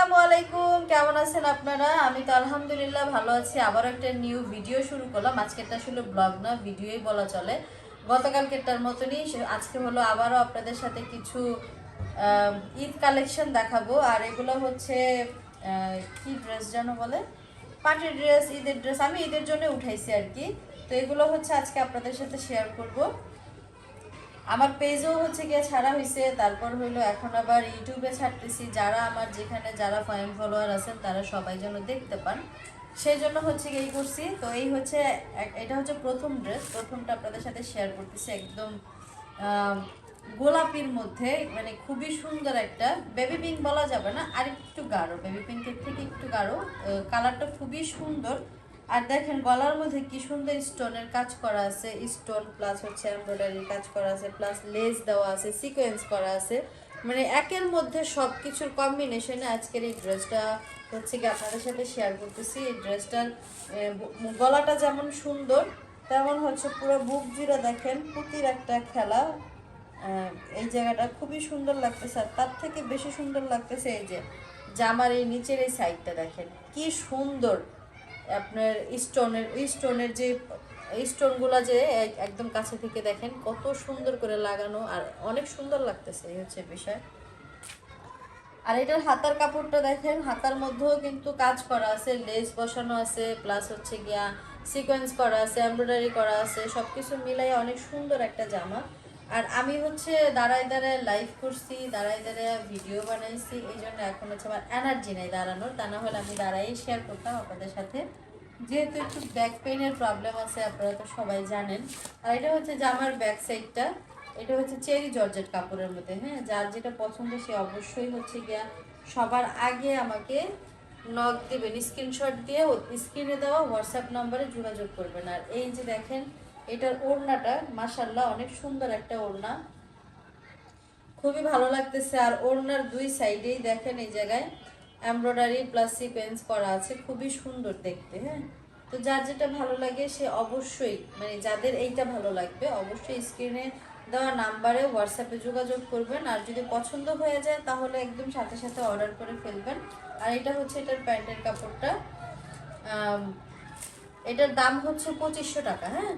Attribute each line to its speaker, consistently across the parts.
Speaker 1: আসসালামু আলাইকুম, কেমন আছেন আপনারা? আমি তো আলহামদুলিল্লাহ ভালো আছি। আবার একটা নিউ ভিডিও শুরু করলাম। আজকেরটা আসলে ব্লগ না, ভিডিওই বলা চলে। গতকালকেরটার মতনই আজকে হলো আবারও আপনাদের সাথে কিছু ঈদ কালেকশন দেখাবো। আর এগুলো হচ্ছে কি ড্রেস যেন বলে, পার্টি ড্রেস, ঈদের ড্রেস। আমি ঈদের জন্য উঠাইছি আর কি। তো এগুলো হচ্ছে আজকে আপনাদের সাথে শেয়ার করব। আমার পেজও হচ্ছে গিয়ে ছাড়া হয়েছে, তারপর হইলো এখন আবার ইউটিউবে ছাড়তেছি। যারা আমার যেখানে যারা ফ্যান ফলোয়ার আছেন তারা সবাই যেন দেখতে পান, সেই জন্য হচ্ছে গিয়ে এই করছি। তো এই হচ্ছে এটা হচ্ছে প্রথম ড্রেস, প্রথমটা আপনাদের সাথে শেয়ার করতেছি। একদম গোলাপির মধ্যে, মানে খুবই সুন্দর একটা, বেবি পিঙ্ক বলা যাবে না, আর একটু গাঢ়, বেবি পিঙ্কের থেকে একটু গাঢ়। কালারটা খুবই সুন্দর। আর দেখেন গলার মধ্যে কি সুন্দর স্টোনের কাজ করা আছে, স্টোন প্লাস হচ্ছে এমব্রয়ডারির কাজ করা আছে, প্লাস লেস দেওয়া আছে, সিকোয়েন্স করা আছে। মানে একের মধ্যে সব কিছুর কম্বিনেশনে আজকের এই ড্রেসটা হচ্ছে কি আপনাদের সাথে শেয়ার করতেছি। এই ড্রেসটার গলাটা যেমন সুন্দর, তেমন হচ্ছে পুরো বুক জুড়ে দেখেন পুঁতির একটা খেলা। এই জায়গাটা খুবই সুন্দর লাগতেছে। আর তার থেকে বেশি সুন্দর লাগতেছে এই যে জামার এই নিচের এই সাইডটা দেখেন কি সুন্দর। আপনার স্টোনের যে স্টোনগুলো যে একদম কাছে থেকে দেখেন কত সুন্দর করে লাগানো, আর অনেক সুন্দর লাগতেছে, এই হচ্ছে বিষয়। আর এটার হাতার কাপড়টা দেখেন, হাতার মধ্যেও কিন্তু কাজ করা আছে, লেস বসানো আছে, প্লাস হচ্ছে গিয়া সিকোয়েন্স করা আছে, এমব্রয়ডারি করা আছে, সব কিছু মিলাই অনেক সুন্দর একটা জামা। আর আমি হচ্ছে দাঁড়ায় দাঁড়ায় লাইভ করছি, দাঁড়ায় দাঁড়ায় ভিডিও বানাইছি, এই জন্য এখন হচ্ছে আমার এনার্জি নেই দাঁড়ানোর। তা না হলে আমি দাঁড়াই শেয়ার করতাম আপনাদের সাথে। যেহেতু একটু ব্যাক পেইনের প্রবলেম আছে, আপনারা তো সবাই জানেন। আর এটা হচ্ছে জামার ব্যাক সাইডটা। এটা হচ্ছে চেরি জর্জেট কাপড়ের মধ্যে। হ্যাঁ, যার যেটা পছন্দ সে অবশ্যই হচ্ছে গিয়া সবার আগে আমাকে নক দেবেন, স্ক্রিনশট দিয়ে স্ক্রিনে দেওয়া হোয়াটসঅ্যাপ নাম্বারে যোগাযোগ করবেন। আর এই যে দেখেন এটার ওড়নাটা মাশাআল্লাহ অনেক সুন্দর একটা ওড়না, খুবই ভালো লাগতেছে। আর ওড়নার দুই সাইডেই দেখেন এই জায়গায় এমব্রয়ডারি প্লাস সিকোয়েন্স করা আছে, খুবই সুন্দর দেখতে। হ্যাঁ, তো যার যেটা ভালো লাগে সে অবশ্যই, মানে যাদের এইটা ভালো লাগবে অবশ্যই স্ক্রিনে দেওয়া নাম্বারে হোয়াটসঅ্যাপে যোগাযোগ করবেন। আর যদি পছন্দ হয়ে যায় তাহলে একদম সাথে সাথে অর্ডার করে ফেলবেন। আর এটা হচ্ছে এটার প্যান্টের কাপড়টা। এটার দাম হচ্ছে 2500 টাকা। হ্যাঁ,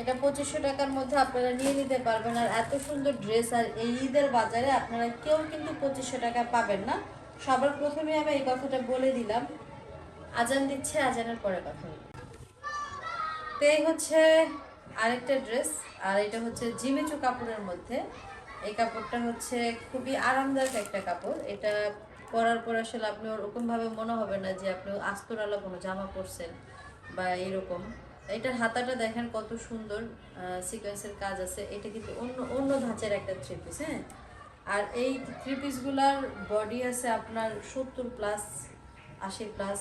Speaker 1: এটা 2500 টাকার মধ্যে আপনারা নিয়ে নিতে পারবেন। আর এত সুন্দর ড্রেস আর এই ঈদের বাজারে আপনারা কেউ কিন্তু 2500 টাকা পাবেন না। সবার প্রথমে আমি এই কথাটা বলে দিলাম। আজান দিচ্ছে, আজানের পরে কথা বলবো। তো এই হচ্ছে আরেকটা ড্রেস। আর এটা হচ্ছে জিমিচু কাপড়ের মধ্যে। এই কাপড়টা হচ্ছে খুবই আরামদায়ক একটা কাপড়। এটা পরার পর আসলে আপনি ওরকমভাবে মনে হবে না যে আপনি আস্তরালা কোনো জামা পরছেন বা এইরকম। এটার হাতাটা দেখেন কত সুন্দর, সিকোয়েন্সের কাজ আছে। এটা কিন্তু অন্য অন্য ধাঁচের একটা থ্রি পিস। হ্যাঁ, আর এই থ্রি পিসগুলার বডি আছে আপনার 70 প্লাস, 80 প্লাস,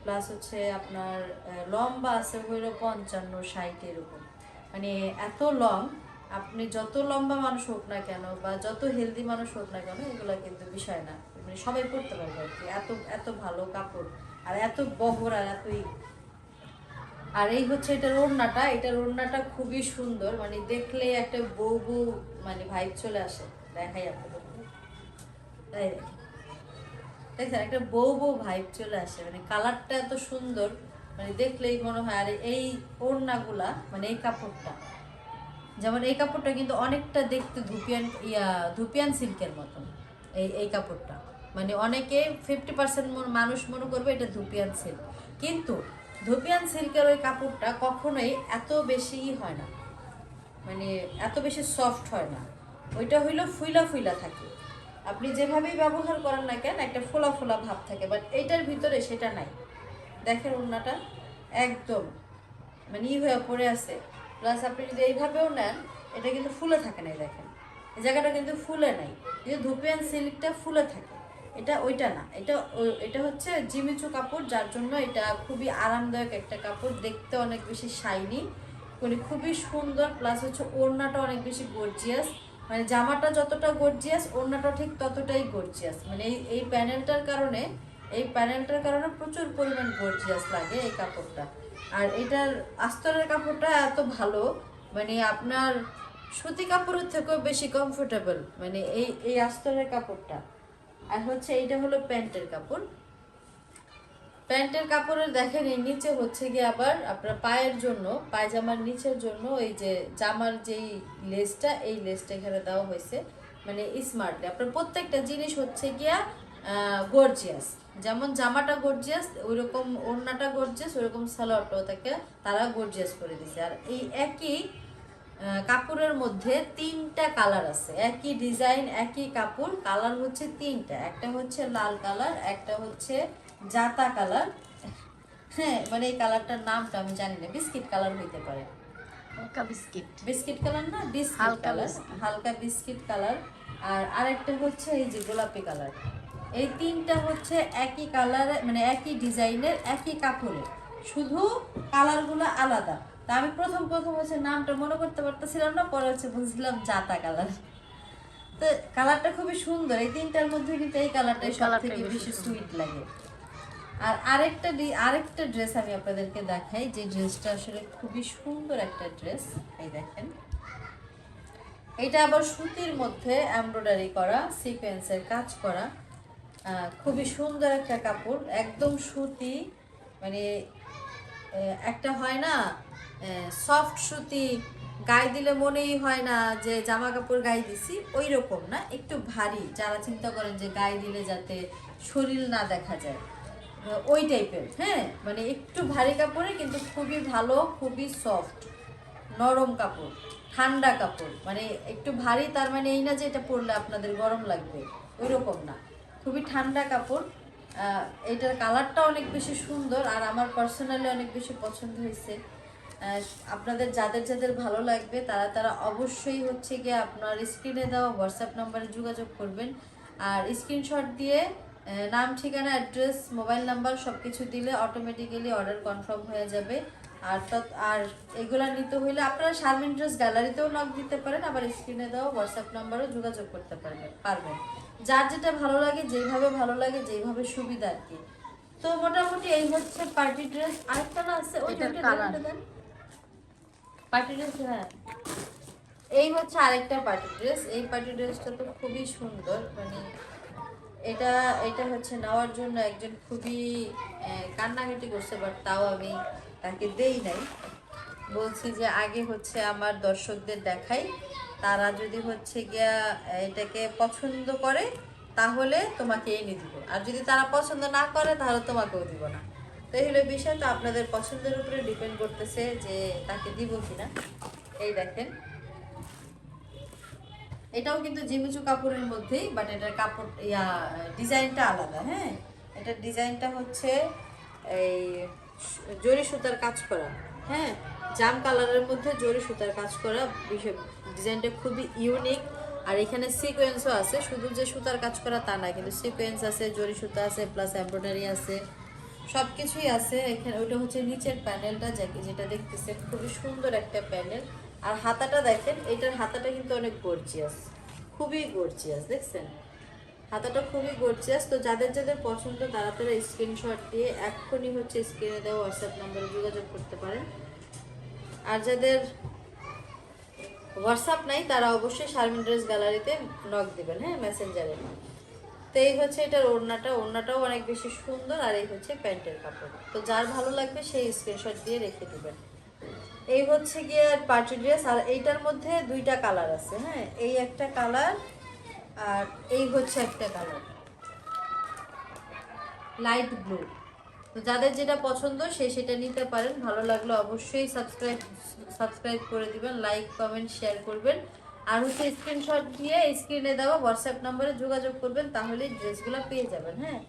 Speaker 1: প্লাস হচ্ছে আপনার লম্বা আছে হইলো 55-60 এরকম। মানে এত লং, আপনি যত লম্বা মানুষ হোক না কেন বা যত হেলদি মানুষ হোক না কেন এগুলো কিন্তু বিষয় না, মানে সবাই পড়তে পারবে আর কি। এত এত ভালো কাপড় আর এত বহর আর এতই। আর এই হচ্ছে এটার ওড়নাটা, এটার ওড়নাটা খুবই সুন্দর, মানে দেখলে একটা বউ বউ মানে ভাইব চলে আসে। দেখাই আপনাদের, তাই দেখেন একটা বউ বউ ভাইব চলে আসে, মানে কালারটা এত সুন্দর, মানে দেখলেই মনে হয়। আর এই ওড়নাগুলা মানে এই কাপড়টা, যেমন এই কাপড়টা কিন্তু অনেকটা দেখতে ধুপিয়ান সিল্কের মতন। এই কাপড়টা মানে অনেকে 50% মানুষ মনে করবে এটা ধুপিয়ান সিল্ক, কিন্তু ধুপিয়ান সিল্কের ওই কাপড়টা কখনোই এত বেশি হয় না, মানে এত বেশি সফট হয় না। ওইটা হইলো ফুইলা ফুইলা থাকে, আপনি যেভাবেই ব্যবহার করেন না কেন একটা ফোলা ফোলা ভাব থাকে। বাট এইটার ভিতরে সেটা নাই। দেখেন ওড়নাটা একদম মানে হয়ে পড়ে আছে। প্লাস আপনি যদি এইভাবেও নেন এটা কিন্তু ফুলে থাকে নাই, দেখেন এই জায়গাটা কিন্তু ফুলে নাই। কিন্তু ধুপিয়ান সিল্কটা ফুলে থাকে, এটা ওইটা না। এটা হচ্ছে জিমিচু কাপড়, যার জন্য এটা খুবই আরামদায়ক একটা কাপড়, দেখতে অনেক বেশি শাইনি, মানে খুবই সুন্দর। প্লাস হচ্ছে ওড়নাটা অনেক বেশি গর্জিয়াস, মানে জামাটা যতটা গর্জিয়াস ওড়নাটা ঠিক ততটাই গর্জিয়াস। মানে এই প্যানেলটার কারণে প্রচুর পরিমাণ গর্জিয়াস লাগে এই কাপড়টা। আর এটার আস্তরের কাপড়টা এত ভালো, মানে আপনার সুতি কাপড়ের থেকেও বেশি কমফোর্টেবল, মানে এই আস্তরের কাপড়টা। আর হচ্ছে এইটা হলো প্যান্টের কাপড়। প্যান্টের কাপড়ের দেখেন এই নিচে হচ্ছে গিয়ে আবার আপনার পায়ের জন্য, পায়জামার নিচের জন্য এই যে জামার যেই লেসটা, এই লেসটা এখানে দেওয়া হয়েছে মানে স্মার্টলি। আপনার প্রত্যেকটা জিনিস হচ্ছে গিয়া গর্জিয়াস, যেমন জামাটা গর্জিয়াস ওইরকম ওড়নাটা গর্জিয়াস, ওইরকম সালোয়ারটাও তাকে তারা গর্জিয়াস করে দিছে। আর এই একই কাপড়ের মধ্যে 3টা কালার আছে, একই ডিজাইন একই কাপড়, কালার হচ্ছে 3টা, একটা হচ্ছে লাল কালার, একটা হচ্ছে জাতা কালার, হ্যাঁ মানে এই কালারটার নামটা আমি জানি না, বিস্কিট কালার হইতে পারে,
Speaker 2: হালকা বিস্কিট,
Speaker 1: বিস্কিট কালার না, বিস্কিট কালার, হালকা বিস্কিট কালার। আর আরেকটা হচ্ছে এই যে গোলাপি কালার। এই 3টা হচ্ছে একই কালার মানে একই ডিজাইনের একই কাপড়ের, শুধু কালারগুলো আলাদা। তা আমি প্রথম হচ্ছে নামটা মনে করতে পারতেছিলাম না, পরে হচ্ছে বলছিলাম জাতা কালার। তো কালারটা খুবই সুন্দর, এই 3টার মধ্যে কিন্তু এই কালারটাই সবথেকে বেশি সুইট লাগে। আর আরেকটা ড্রেস আমি আপনাদেরকে দেখাই, যে ড্রেসটা আসলে খুবই সুন্দর একটা ড্রেস। এই দেখেন, এটা আবার সুতির মধ্যে এমব্রয়ডারি করা, সিকোয়েন্সের কাজ করা, খুবই সুন্দর একটা কাপড়, একদম সুতি, মানে একটা হয় না সফট সুতি, গায়ে দিলে মনেই হয় না যে জামা কাপড় গায়ে দিছি, ওই রকম না, একটু ভারী, যারা চিন্তা করেন যে গায়ে দিলে যাতে শরীর না দেখা যায় ওই টাইপের, হ্যাঁ মানে একটু ভারী কাপড়ে কিন্তু খুবই ভালো, খুবই সফট নরম কাপড়, ঠান্ডা কাপড়, মানে একটু ভারী তার মানে এই না যে এটা পরলে আপনাদের গরম লাগবে, ওই রকম না, খুবই ঠান্ডা কাপড়। এটার কালারটা অনেক বেশি সুন্দর আর আমার পার্সোনালি অনেক বেশি পছন্দ হয়েছে। আপনাদের যাদের যাদের ভালো লাগবে তারা তারা অবশ্যই হচ্ছে গিয়ে আপনার স্ক্রিনে দেওয়া হোয়াটসঅ্যাপ নাম্বারে যোগাযোগ করবেন, আর স্ক্রিনশট দিয়ে নাম, ঠিকানা, অ্যাড্রেস, মোবাইল নাম্বার সব কিছু দিলে অটোমেটিক্যালি অর্ডার কনফার্ম হয়ে যাবে। আর এগুলা নিতে হইলে আপনারা শারমিন ড্রেস গ্যালারিতেও নক দিতে পারেন, আবার স্ক্রিনে দেওয়া হোয়াটসঅ্যাপ নাম্বারেও যোগাযোগ করতে পারবেন, যার যেটা ভালো লাগে, যেইভাবে ভালো লাগে, যেইভাবে সুবিধা আর কি। তো মোটামুটি এই হচ্ছে পার্টি ড্রেস। আরেকটা না আছে ওই দেন পার্টি ড্রেস, হ্যাঁ এই হচ্ছে আরেকটা পার্টি ড্রেস। এই পার্টি ড্রেসটা তো খুবই সুন্দর, মানে এটা এটা হচ্ছে নেওয়ার জন্য একজন খুবই কান্নাকাটি করছে, বাট তাও আমি তাকে দেই নাই, বলছি যে আগে হচ্ছে আমার দর্শকদের দেখাই, তারা যদি হচ্ছে গিয়া এটাকে পছন্দ করে তাহলে তোমাকে এনে দিব, আর যদি তারা পছন্দ না করে তাহলে তোমাকেও দিব না। তো এই হলো বিষয়, তো আপনাদের পছন্দের উপরে ডিপেন্ড করতেছে যে তাকে দিব কিনা। এই দেখেন, এটাও কিন্তু জিমিচু কাপড়ের মধ্যেই, বাট এটার কাপড় ডিজাইনটা আলাদা, হ্যাঁ এটার ডিজাইনটা হচ্ছে এই জরি সুতার কাজ করা, হ্যাঁ জাম কালারের মধ্যে জরি সুতার কাজ করা, বিষয় ডিজাইনটা খুবই ইউনিক। আর এখানে সিকোয়েন্সও আছে, শুধু যে সুতার কাজ করা তা না, কিন্তু সিকোয়েন্স আছে, জরি সুতা আছে, প্লাস এমব্রয়ডারি আছে, সব কিছুই আছে এখানে। ওইটা হচ্ছে নিচের প্যানেলটা, যেটা দেখতেছেন খুবই সুন্দর একটা প্যানেল। আর হাতাটা দেখেন, এটার হাতাটা কিন্তু অনেক গর্জিয়াস, খুবই গর্জিয়াস, দেখছেন হাতাটা খুবই গর্জিয়াস। তো যাদের যাদের পছন্দ তারা তারা স্ক্রিনশট দিয়ে এক্ষুনি হচ্ছে স্ক্রিনে দেওয়া হোয়াটসঅ্যাপ নাম্বারে যোগাযোগ করতে পারেন। আর যাদের হোয়াটসঅ্যাপ নাই তারা অবশ্যই শারমিন ড্রেস গ্যালারিতে নক দিবেন, হ্যাঁ মেসেঞ্জারে। তো এই হচ্ছে এটার ওড়নাটাও অনেক বেশি সুন্দর, আর এই হচ্ছে প্যান্টের কাপড়। তো যার ভালো লাগবে সেই স্ক্রিনশট দিয়ে রেখে দিবেন। এই হচ্ছে গিয়ে পার্টি ড্রেস, আর এইটার মধ্যে 2টা কালার আছে, হ্যাঁ এই একটা কালার আর এই হচ্ছে একটা কালার লাইট ব্লু। তো যাদের যেটা পছন্দ সেটা নিতে পারেন, ভালো লাগলে অবশ্যই সাবস্ক্রাইব করে দিবেন, লাইক কমেন্ট শেয়ার করবেন, আর হচ্ছে স্ক্রিনশট দিয়ে স্ক্রিনে দেওয়া হোয়াটসঅ্যাপ নাম্বারে যোগাযোগ করবেন, তাহলে ড্রেসগুলো পেয়ে যাবেন, হ্যাঁ।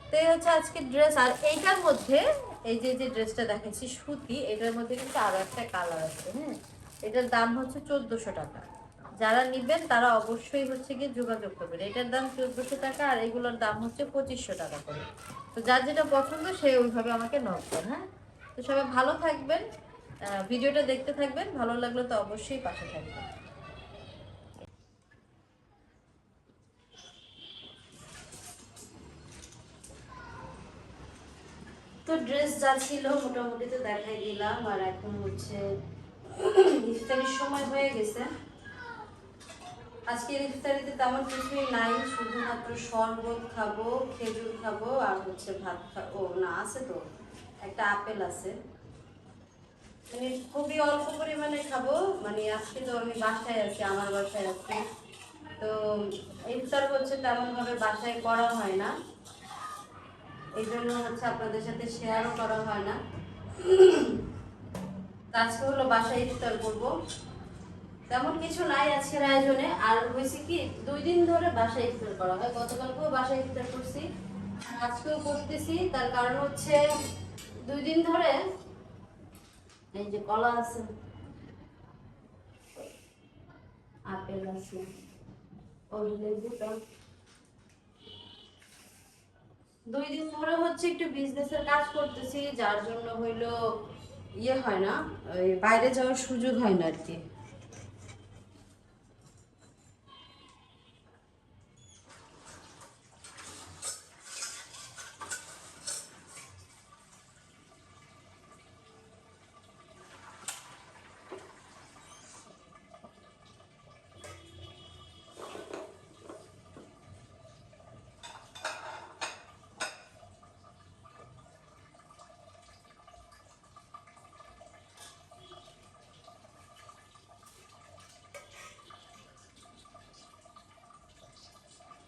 Speaker 1: তো এই হচ্ছে আজকে ড্রেস। আর এইটার মধ্যে এই যে ড্রেসটা দেখাচ্ছি সুতি, এটার মধ্যে কিন্তু আরো একটা কালার আছে, হ্যাঁ এটার দাম হচ্ছে 1400 টাকা। যারা নিবেন তারা অবশ্যই হচ্ছে গিয়ে যোগাযোগ করবেন, এটার দাম 1400 টাকা আর এগুলোর দাম হচ্ছে 2500 টাকা করে। তো যার যেটা পছন্দ সে ওইভাবে আমাকে নক দেন, হ্যাঁ। তো সবাই ভালো থাকবেন, ভিডিওটা দেখতে থাকবেন, ভালো লাগলে তো অবশ্যই পাশে থাকবেন। তো ড্রেস যা ছিল মোটামুটি তো দেখাই দিলাম, আর এখন হচ্ছে ইফতারির সময় হয়ে গেছে। আজকের ইফতারিতে তেমন কিছুই নাই, শুধুমাত্র শরবত খাবো, খেজুর খাবো আর হচ্ছে ভাত খাবো। না আছে তো, একটা আপেল আছে, মানে খুবই অল্প পরিমাণে খাবো। মানে আজকে তো আমি বাসায় আছি, আমার বাসায় আছি, তো ইফতার হচ্ছে তেমন ভাবে বাসায় করা হয় না, এই জন্য হচ্ছে আপনাদের সাথে শেয়ারও করা হয় না। আজকে হলো বাসায় ইফতার করবো, তেমন কিছু নাই আজকের আয়োজনে। আর হয়েছে কি, 2 দিন ধরে বাসায় ইফতার করা হয়, গতকালকেও বাসায় ইফতার করছি, আজকেও করতেছি। তার কারণ হচ্ছে 2 দিন ধরে এই যে কলা আছে, আপেল আছে, ওই লেবুটা, 2 দিন ধরে হচ্ছে একটু বিজনেসের কাজ করতেছি, যার জন্য হইলো ইয়ে হয় না, ওই বাইরে যাওয়ার সুযোগ হয় না আর কি।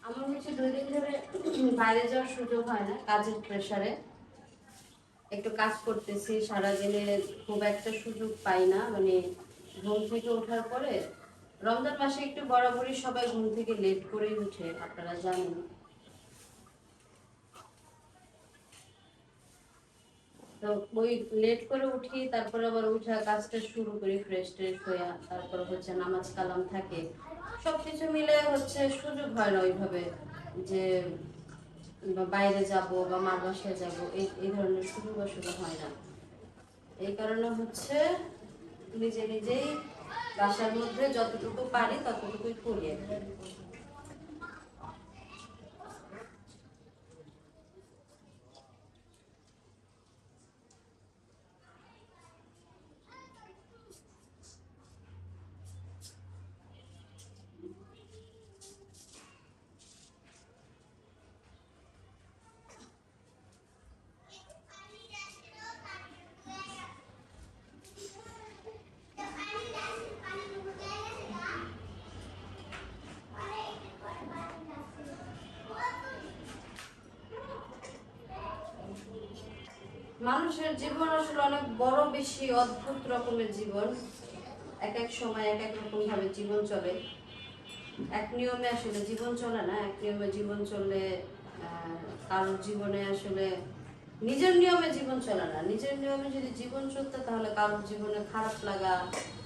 Speaker 1: আমার হচ্ছে 2 দিন ধরে বাইরে যাওয়ার সুযোগ হয় না, কাজের প্রেসারে একটু কাজ করতেছি সারাদিনে, খুব একটা সুযোগ পাই না। মানে ঘুম থেকে ওঠার পরে, রমজান মাসে একটু বরাবরই সবাই ঘুম থেকে লেট করেই উঠে, আপনারা জানেন। তো ওই লেট করে উঠি, তারপরে আবার উঠা কাজটা শুরু করি ফ্রেশ ট্রেশ হয়ে, তারপরে হচ্ছে নামাজ কালাম থাকে, সবকিছু মিলে হচ্ছে সুযোগ হয় না ওইভাবে যে বাইরে যাব বা মার বাসায় যাবো, এই এই ধরনের সুযোগ আসলে হয় না। এই কারণে হচ্ছে নিজে নিজেই বাসার মধ্যে যতটুকু পারি ততটুকুই করি। মানুষের জীবন আসলে অনেক বড়, বেশি অদ্ভুত রকমের জীবন, এক এক সময় এক এক রকম ভাবে জীবন চলে। এক নিয়মে আসলে জীবন চলে না, এক নিয়মে জীবন চললে কারোর জীবনে আসলে নিজের নিয়মে জীবন চলে না। নিজের নিয়মে যদি জীবন চলতো তাহলে কারোর জীবনে খারাপ লাগা,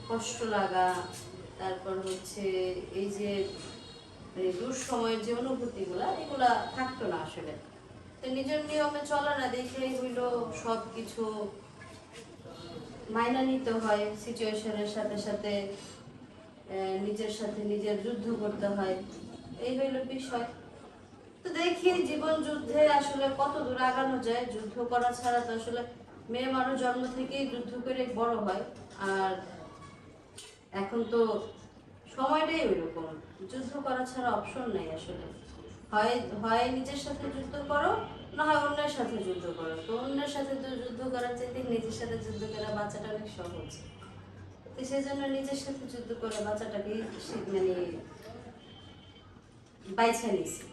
Speaker 1: কষ্ট লাগা, তারপর হচ্ছে এই যে দুঃসময়ের যে অনুভূতিগুলা, এগুলা থাকতো না আসলে। তো নিজের নিয়মে চলে না দেখেই হইলো সব কিছু মাইনা নিতে হয়, সিচুয়েশনের সাথে সাথে নিজের সাথে নিজের যুদ্ধ করতে হয়, এই হইল বিষয়। তো দেখি জীবন যুদ্ধে আসলে কত দূর আগানো যায়, যুদ্ধ করা ছাড়া তো আসলে মেয়ে মানুষ জন্ম থেকেই যুদ্ধ করে বড় হয়। আর এখন তো সময়টাই ওইরকম, যুদ্ধ করা ছাড়া অপশন নাই আসলে। হয় হয় নিজের সাথে যুদ্ধ করো, না হয় অন্যের সাথে যুদ্ধ করো। তো অন্যের সাথে তো যুদ্ধ করার চাইতে নিজের সাথে যুদ্ধ করা বাচ্চাটা অনেক সহজ। তো সেই জন্য নিজের সাথে যুদ্ধ করে বাচ্চাটাকে মানে বাইছা নিছি।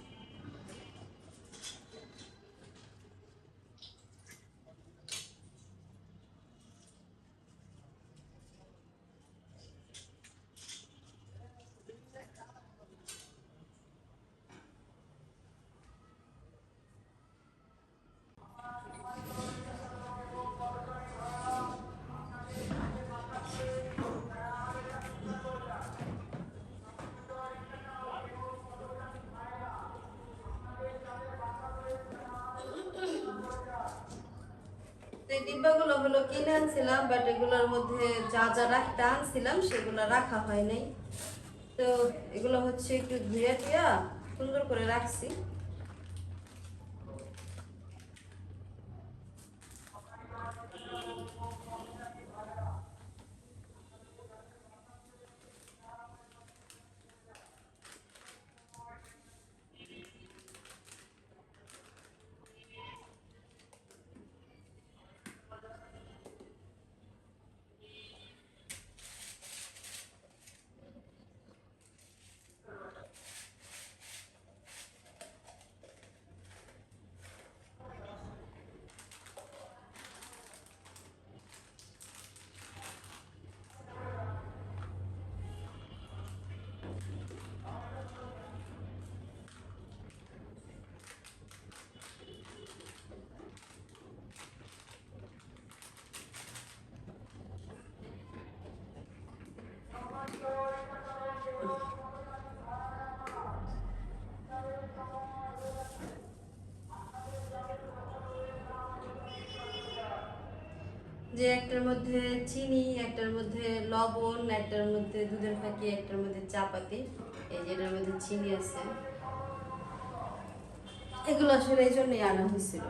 Speaker 1: এই ডিব্বাগুলো হলো কিনে আনছিলাম, বাট এগুলোর মধ্যে যা যা রাখতে আনছিলাম সেগুলো রাখা হয় নাই। তো এগুলো হচ্ছে একটু ধুয়ে টুয়া সুন্দর করে রাখছি। যে একটার মধ্যে চিনি, একটার মধ্যে লবণ, একটার মধ্যে দুধের ফাঁকি, একটার মধ্যে চাপাতি, এই যেটার মধ্যে চিনি আছে, এগুলো আসলে এই জন্যই আনা হয়েছিল।